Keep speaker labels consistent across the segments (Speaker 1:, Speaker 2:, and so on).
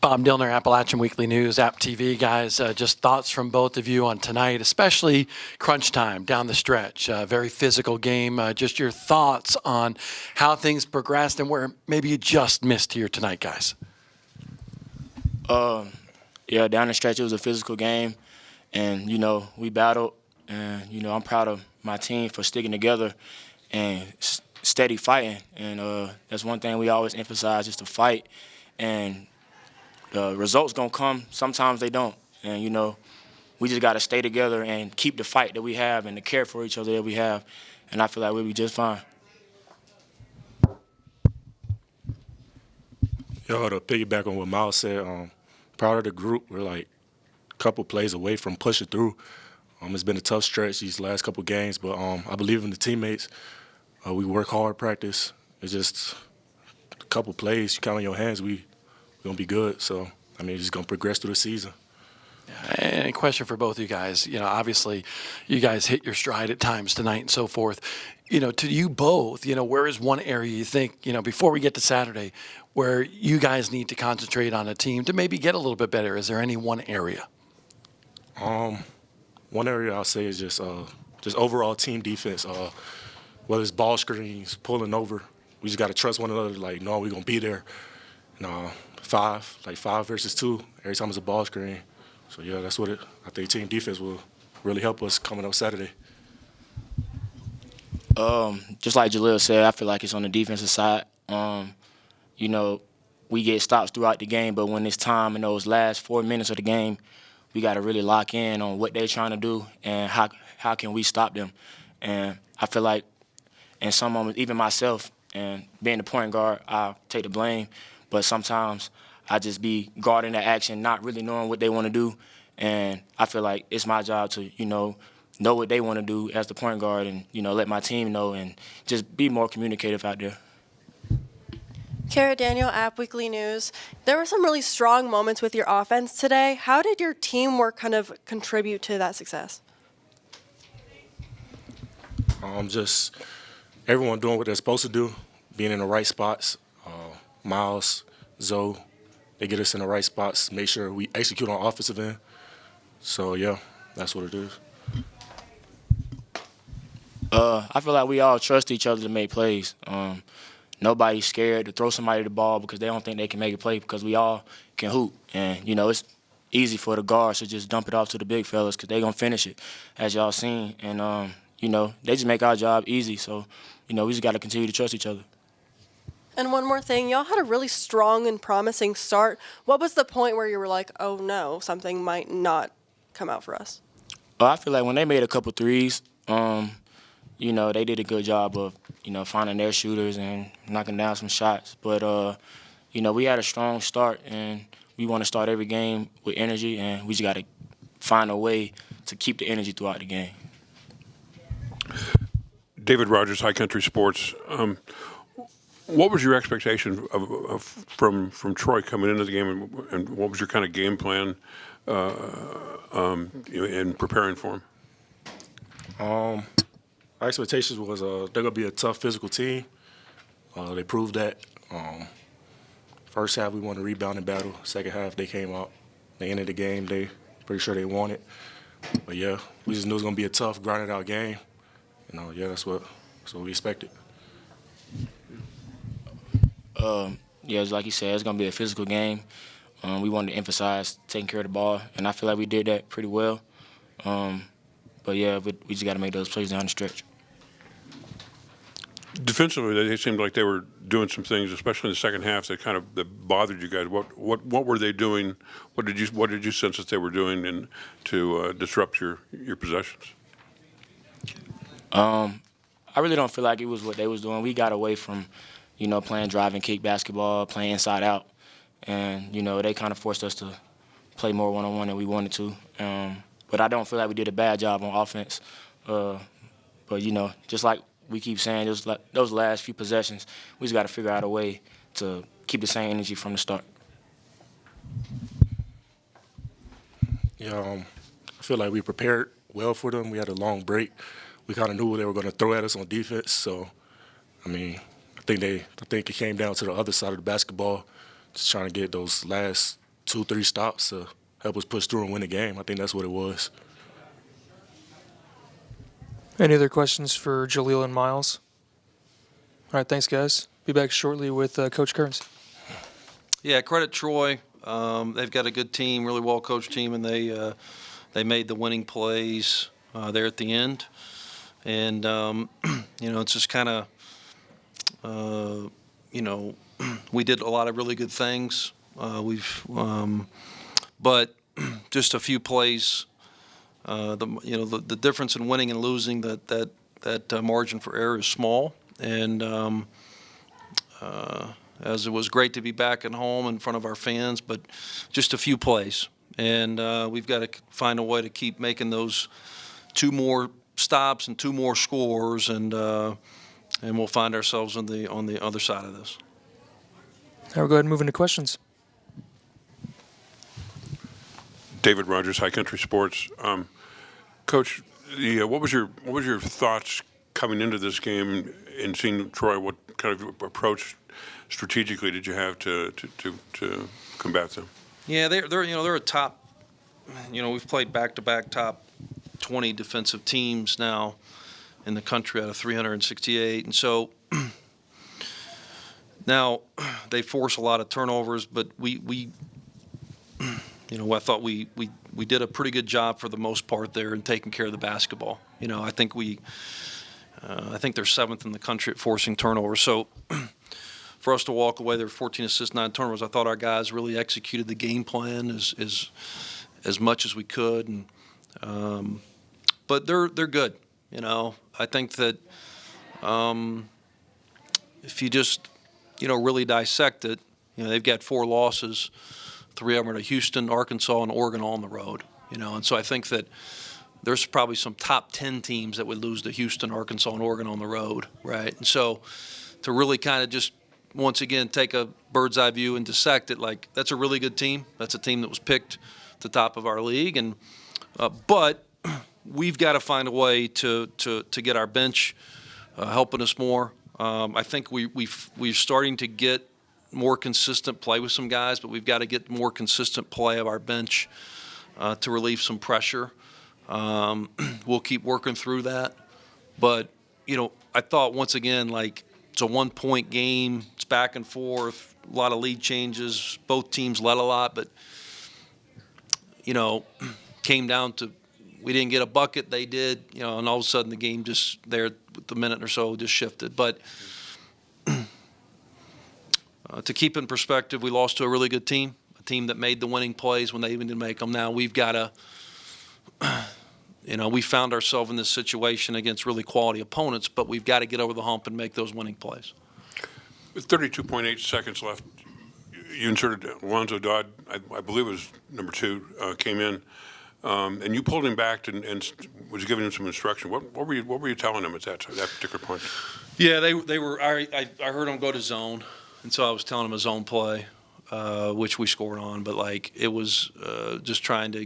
Speaker 1: Bob Dillner, Appalachian Weekly News, App TV. Guys, just thoughts from both of you on tonight, especially crunch time down the stretch. Very physical game. Just your thoughts on how things progressed and where maybe you just missed here tonight, guys.
Speaker 2: Yeah, down the stretch, it was a physical game. And, we battled. And, I'm proud of my team for sticking together and steady fighting. And that's one thing we always emphasize, is to fight. And the results going to come. Sometimes they don't. And, we just got to stay together and keep the fight that we have and the care for each other that we have. And I feel like we'll be just fine.
Speaker 3: Yo, to piggyback on what Myles said, proud of the group. We're like a couple plays away from pushing through. It's been a tough stretch these last couple games, but I believe in the teammates. We work hard, practice. It's just a couple plays. You count on your hands, we're going to be good. So, just going to progress through the season.
Speaker 1: And a question for both of you guys. Obviously, you guys hit your stride at times tonight and so forth. To you both, where is one area you think, before we get to Saturday, where you guys need to concentrate on a team to maybe get a little bit better? Is there any one area?
Speaker 3: One area I'll say is just overall team defense. Whether it's ball screens, pulling over, we just got to trust one another. Like, no, we're going to be there. Five versus two, every time it's a ball screen. So, yeah, that's what I think team defense will really help us coming up Saturday.
Speaker 2: Just like Jalil said, I feel like it's on the defensive side. We get stops throughout the game, but when it's time in those last 4 minutes of the game, we got to really lock in on what they're trying to do and how can we stop them. And I feel like in some moments, even myself, and being the point guard, I'll take the blame. But sometimes I just be guarding the action, not really knowing what they want to do. And I feel like it's my job to, know what they want to do as the point guard and, let my team know and just be more communicative out there.
Speaker 4: Kara Daniel, App Weekly News. There were some really strong moments with your offense today. How did your teamwork kind of contribute to that success?
Speaker 3: Just everyone doing what they're supposed to do, being in the right spots. Myles, Zoe, they get us in the right spots, make sure we execute on offensive end. So, yeah, that's what it is.
Speaker 2: I feel like we all trust each other to make plays. Nobody's scared to throw somebody the ball because they don't think they can make a play because we all can hoop. And, it's easy for the guards to just dump it off to the big fellas because they're going to finish it, as y'all seen. And, they just make our job easy. So, we just got to continue to trust each other.
Speaker 4: And one more thing, y'all had a really strong and promising start. What was the point where you were like, oh, no, something might not come out for us?
Speaker 2: I feel like when they made a couple threes, they did a good job of, finding their shooters and knocking down some shots. But, we had a strong start, and we want to start every game with energy, and we just got to find a way to keep the energy throughout the game.
Speaker 5: David Rogers, High Country Sports. What was your expectation from Troy coming into the game, and what was your kind of game plan in preparing for him?
Speaker 3: Our expectations was they're going to be a tough physical team. They proved that. First half, we won the rebounding battle. Second half, they came out. They ended the game. They pretty sure they won it. But, yeah, we just knew it was going to be a tough, grinded-out game. That's what we expected.
Speaker 2: It's like you said, it's going to be a physical game. We wanted to emphasize taking care of the ball, and I feel like we did that pretty well. But, yeah, we just got to make those plays down the stretch.
Speaker 5: Defensively, they seemed like they were doing some things, especially in the second half, that bothered you guys. What were they doing? What did you sense that they were doing to disrupt your possessions?
Speaker 2: I really don't feel like it was what they was doing. We got away from, playing drive and kick basketball, playing inside out, and they kind of forced us to play more one-on-one than we wanted to. But I don't feel like we did a bad job on offense. But just like we keep saying, those last few possessions, we just got to figure out a way to keep the same energy from the start.
Speaker 3: Yeah, I feel like we prepared well for them. We had a long break. We kind of knew what they were going to throw at us on defense. So, I think it came down to the other side of the basketball, just trying to get those last 2-3 stops to help us push through and win the game. I think that's what it was.
Speaker 6: Any other questions for Jalil and Myles? All right, thanks, guys. Be back shortly with Coach Kerns.
Speaker 7: Yeah, credit Troy. They've got a good team, really well-coached team, and they made the winning plays there at the end. And, it's just kind of, we did a lot of really good things. But just a few plays, the difference in winning and losing, that margin for error is small. And as it was great to be back at home in front of our fans, but just a few plays. And we've got to find a way to keep making those 2 more stops and 2 more scores, and we'll find ourselves on the other side of this.
Speaker 6: Now we'll go ahead and move into questions.
Speaker 5: David Rogers, High Country Sports. Coach, what was your thoughts coming into this game and seeing Troy? What kind of approach strategically did you have to combat them?
Speaker 7: Yeah, they're a top. We've played back-to-back top 20 defensive teams now in the country out of 368, and so now they force a lot of turnovers. But I thought we did a pretty good job for the most part there in taking care of the basketball. I think I think they're 7th in the country at forcing turnovers. So for us to walk away, there were 14 assists, 9 turnovers. I thought our guys really executed the game plan as much as we could, and but they're good. I think that if you just really dissect it, they've got 4 losses. 3 of them are to Houston, Arkansas, and Oregon all on the road. And so I think that there's probably some top 10 teams that would lose to Houston, Arkansas, and Oregon on the road, right? And so to really kind of just once again take a bird's eye view and dissect it, like that's a really good team. That's a team that was picked at the top of our league, and but we've got to find a way to get our bench helping us more. I think we're starting to get more consistent play with some guys, but we've got to get more consistent play of our bench to relieve some pressure. We'll keep working through that. But, I thought once again, like it's a 1-point game. It's back and forth, a lot of lead changes. Both teams led a lot, but, came down to we didn't get a bucket. They did, and all of a sudden the game just there with the minute or so just shifted. But to keep in perspective, we lost to a really good team, a team that made the winning plays when they even didn't make them. Now we've got to, we found ourselves in this situation against really quality opponents, but we've got to get over the hump and make those winning plays.
Speaker 5: With 32.8 seconds left, you inserted Alonzo Dodd, I believe it was number 2, came in, and you pulled him back and was giving him some instruction. What were you telling him at that particular point?
Speaker 7: Yeah, they were. I heard him go to zone. And so I was telling him a zone play, which we scored on, but it was just trying to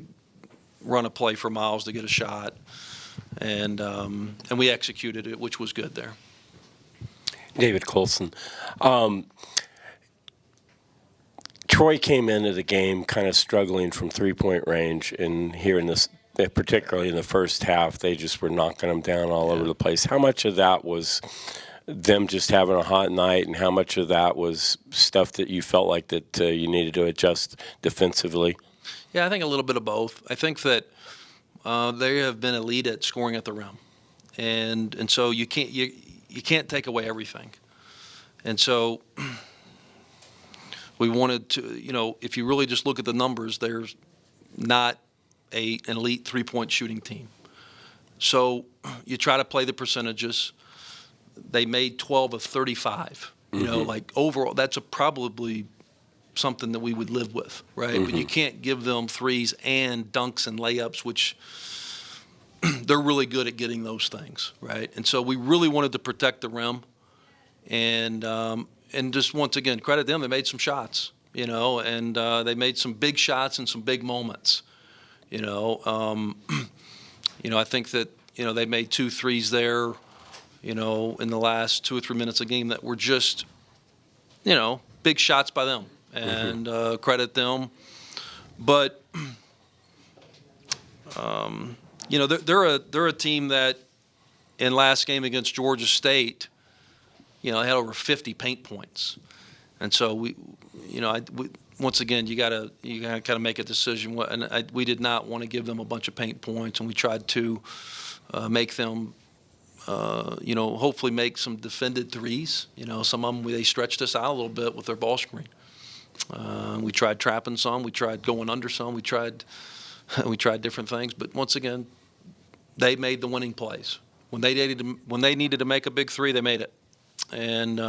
Speaker 7: run a play for Myles to get a shot, and we executed it, which was good there.
Speaker 8: David Colson. Troy came into the game kind of struggling from 3-point range, and here in this, particularly in the first half, they just were knocking them down all over the place. How much of that was them just having a hot night, and how much of that was stuff that you felt like that you needed to adjust defensively?
Speaker 7: Yeah, I think a little bit of both. I think that they have been elite at scoring at the rim, and so you can't take away everything. And so we wanted to, if you really just look at the numbers, there's not an elite 3-point shooting team. So you try to play the percentages. They made 12 of 35. Overall, that's probably something that we would live with, right? But you can't give them threes and dunks and layups, which they're really good at getting those things, right? And so we really wanted to protect the rim, and just once again credit them. They made some shots, and they made some big shots and some big moments, I think that they made 2 threes there. In the last 2 or 3 minutes of the game that were just, big shots by them, and credit them. But you know, they're a team that in last game against Georgia State, you know, had over 50 paint points, and so once again, you gotta kind of make a decision. We did not want to give them a bunch of paint points, and we tried to make them, hopefully make some defended threes. You know, some of them they stretched us out a little bit with their ball screen. We tried trapping some. We tried going under some. We tried different things. But once again, they made the winning plays. When they needed to make a big three, they made it, and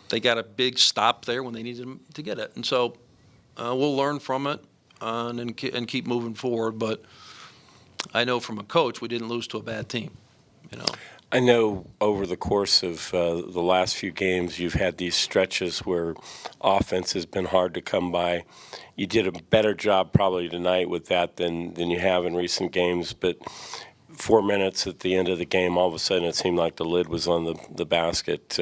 Speaker 7: they got a big stop there when they needed to get it. And so we'll learn from it and keep moving forward. But I know from a coach, we didn't lose to a bad team. You know.
Speaker 8: I know over the course of the last few games, you've had these stretches where offense has been hard to come by. You did a better job probably tonight with that than you have in recent games. But 4 minutes at the end of the game, all of a sudden it seemed like the lid was on the basket.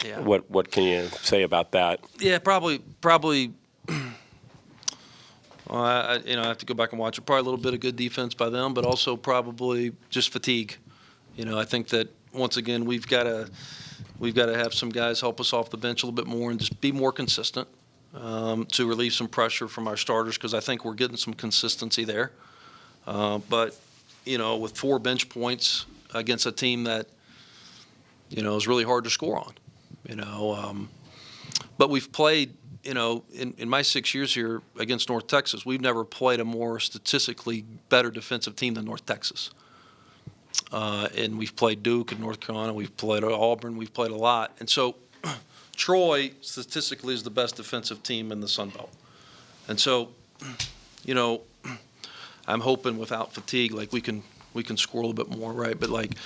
Speaker 7: Yeah.
Speaker 8: What can you say about that?
Speaker 7: Yeah, probably. Well, I have to go back and watch it. Probably a little bit of good defense by them, but also probably just fatigue. You know, I think that once again we've got to have some guys help us off the bench a little bit more and just be more consistent to relieve some pressure from our starters, because I think we're getting some consistency there. But you know, with 4 bench points against a team that is really hard to score on. But we've played. In my 6 years here against North Texas, we've never played a more statistically better defensive team than North Texas. And we've played Duke and North Carolina. We've played Auburn. We've played a lot. And so Troy statistically is the best defensive team in the Sun Belt. And so, I'm hoping without fatigue, like we can score a little bit more, right? But like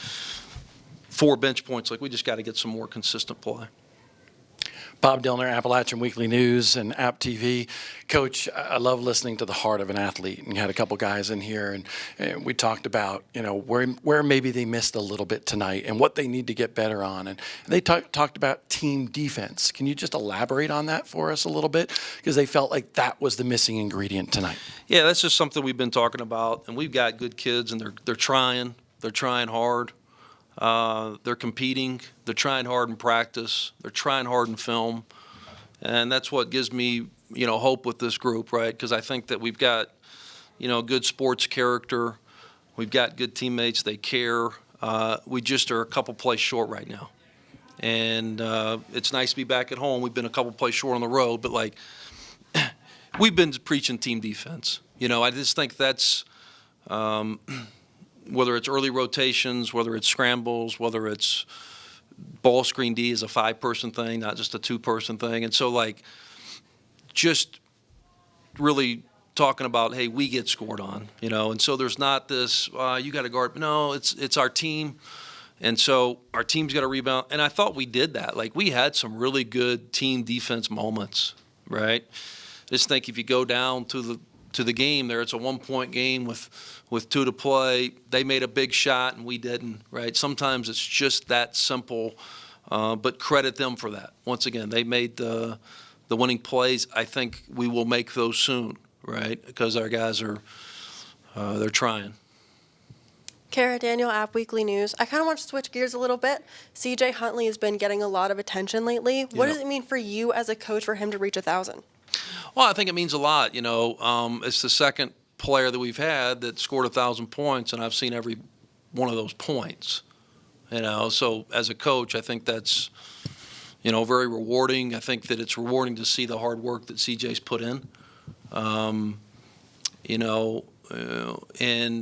Speaker 7: 4 bench points, like we just got to get some more consistent play.
Speaker 1: Bob Dillner, Appalachian Weekly News and App TV. Coach, I love listening to the heart of an athlete. And you had a couple guys in here, and we talked about, where maybe they missed a little bit tonight and what they need to get better on. And they talked about team defense. Can you just elaborate on that for us a little bit? Because they felt like that was the missing ingredient tonight.
Speaker 7: Yeah, that's just something we've been talking about. And we've got good kids, and they're trying. They're trying hard. They're competing. They're trying hard in practice. They're trying hard in film, and that's what gives me, hope with this group, right? Because I think that we've got, good sports character. We've got good teammates. They care. We just are a couple plays short right now, and it's nice to be back at home. We've been a couple plays short on the road, but like we've been preaching team defense. I just think that's. Whether it's early rotations, whether it's scrambles, whether it's ball screen D is a 5-person thing, not just a 2-person thing. And so, like, just really talking about, hey, we get scored on, And so there's not this, you got to guard. No, it's our team. And so our team's got to rebound. And I thought we did that. Like, we had some really good team defense moments, right? Just think if you go down to the game there, it's a 1-point game with 2 to play. They made a big shot and we didn't, right? Sometimes it's just that simple, but credit them for that. Once again, they made the winning plays. I think we will make those soon, right? Because our guys are they're trying.
Speaker 4: Kara Daniel, App Weekly News. I kind of want to switch gears a little bit. CJ Huntley has been getting a lot of attention lately. What does it mean for you as a coach for him to reach 1,000?
Speaker 7: Well, I think it means a lot. It's the second player that we've had that scored 1,000 points, and I've seen every one of those points. So as a coach, I think that's, very rewarding. I think that it's rewarding to see the hard work that CJ's put in. And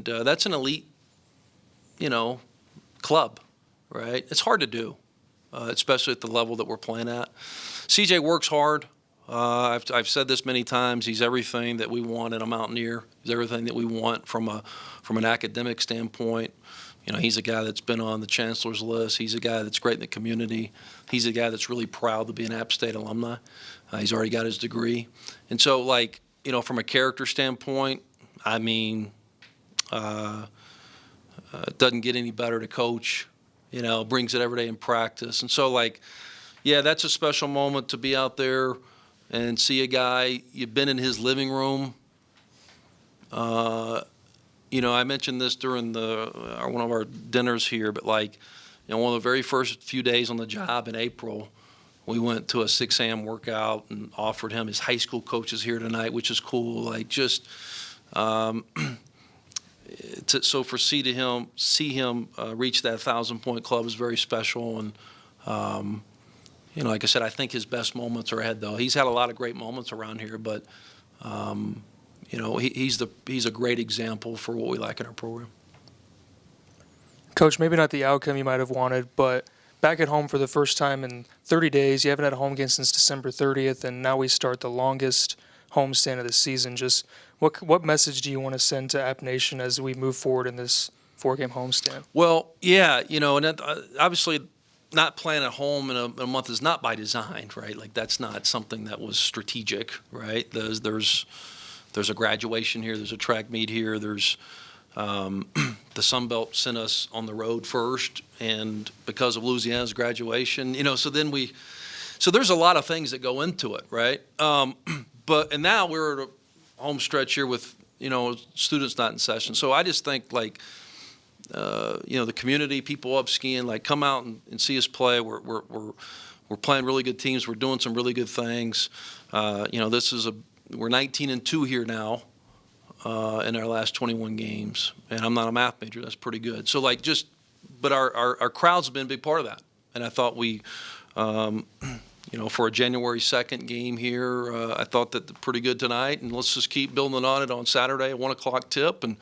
Speaker 7: that's an elite, club, right? It's hard to do, especially at the level that we're playing at. CJ works hard. I've said this many times. He's everything that we want in a Mountaineer. He's everything that we want from an academic standpoint. He's a guy that's been on the chancellor's list. He's a guy that's great in the community. He's a guy that's really proud to be an App State alumni. He's already got his degree. And so, from a character standpoint, I mean, it doesn't get any better to coach. Brings it every day in practice. And so, yeah, that's a special moment to be out there and see a guy, you've been in his living room. You know, I mentioned this during one of our dinners here, but like, you know, one of the very first few days on the job in April, we went to a 6 a.m. workout and offered him. His high school coach is here tonight, which is cool. Like, just so for see him reach that 1,000-point club is very special. And you know, like I said, I think his best moments are ahead. Though he's had a lot of great moments around here, but you know, he's a great example for what we like in our program.
Speaker 6: Coach, maybe not the outcome you might have wanted, but back at home for the first time in 30 days. You haven't had a home game since December 30th, and now we start the longest homestand of the season. Just what message do you want to send to App Nation as we move forward in this 4-game homestand?
Speaker 7: Well, yeah, you know, and obviously not playing at home in a month is not by design, right? Like, that's not something that was strategic, right? There's a graduation here. There's a track meet here. There's the Sun Belt sent us on the road first, and because of Louisiana's graduation, you know, so there's a lot of things that go into it, right? And now we're at a home stretch here with, you know, students not in session. So I just think, like, you know, the community, people up skiing, like, come out and see us play. We're playing really good teams. We're doing some really good things. You know, we're 19-2 here now in our last 21 games, and I'm not a math major. That's pretty good. So, like, but our crowds have been a big part of that, and I thought we, you know, for a January 2nd game here, I thought that pretty good tonight, and let's just keep building on it on Saturday at 1 o'clock tip, and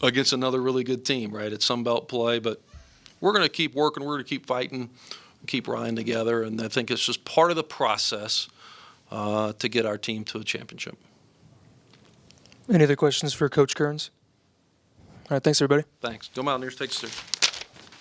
Speaker 7: against another really good team, right? It's Sun Belt play, but we're going to keep working. We're going to keep fighting, keep riding together, and I think it's just part of the process to get our team to a championship.
Speaker 6: Any other questions for Coach Kerns? All right, thanks, everybody.
Speaker 7: Thanks. Go Mountaineers. Take us through.